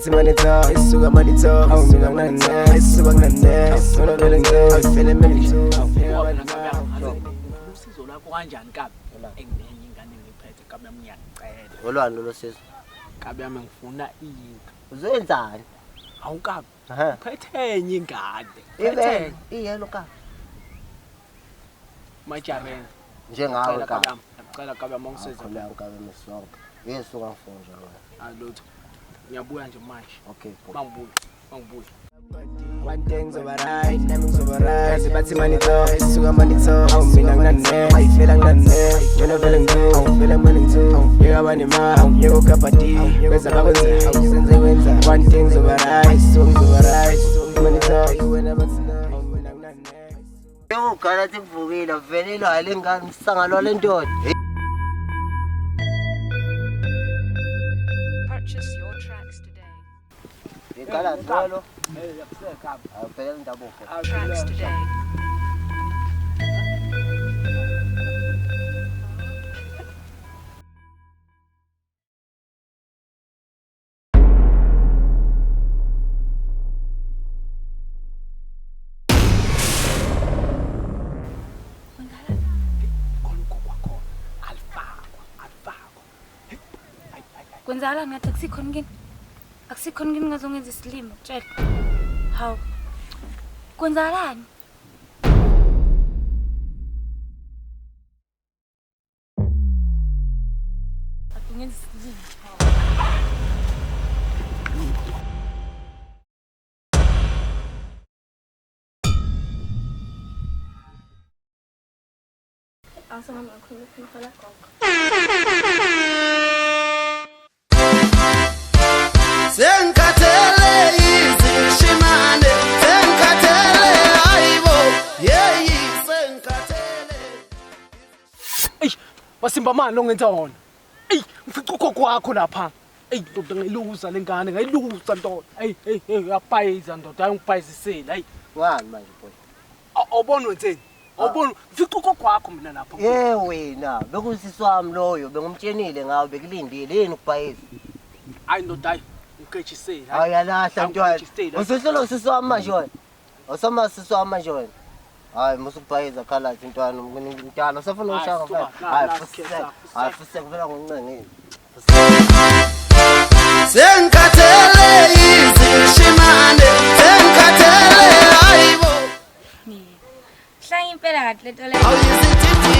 Sebathi manitho isuka manitho awumina nane isuka nane sona vele ngeke awufele manitho usizo lakho kanjani kabi enginenye ingane ngiphethe kabi yami ngiyacela olwani lo sizo kabi yami ngifuna into uzenzani awukabi aha phethe enye ingane ibe iyelo ka majarenga njengawe ka ngicela kabi yami ngisize khona kabe mesonke yesuka mfonja wena alutho ngiyabuya nje manje okay mangibuya one thing over right nami ngizoba right Sebathi manitho isuka manitho awumina nane ayifela nane mina vele ngeke awufele manitho yeka bani ma yeka ukapati bese bakwenza awusenze wenza one thing over right isuka ngizoba right manitho wena bathina awumina nane yo kana tivukile venelo halengani sangalo lendoda Purchase your tracks today. ikala dolo yakuseka awuphela indabuko Tracks today. Kwenzala ngathi akusikhona ngini? Akusikhona ngini ngazongenza isilimo, tshela. Hawu. Kwenzakalani? Akungenza isilimo. Awusanga ngakhona ukufala konke. Sengikhathele izishimane sengikhathele hayibo yeyi sengikhathele wasimba mani ongenza wona ngifica ukhokho wakho lapha ndoda ngayiluza lengane ngayiluza ndoda uyaphayiza ndoda hayi ungiphayizisile ngani manje boy awubona wenzeni awubona ngifica ukhokho wakho mina lapha wena bekusiswami loyo bengumtshenile ngawo bekulindile yini ukubhayiza hayi ndoda hayi ngikechisile awuyalahla ntwana usuhlelo siswami manje wena osama siswami manje wena hayi musukubhayiza khalathi ntwana ngintana usafuna ushaka mfana hayi fuse kuvela ngoncengile sengikhathele izishimane sengikhathele hayibo Mina. Hlanga impela kahle lento le. awuyisithi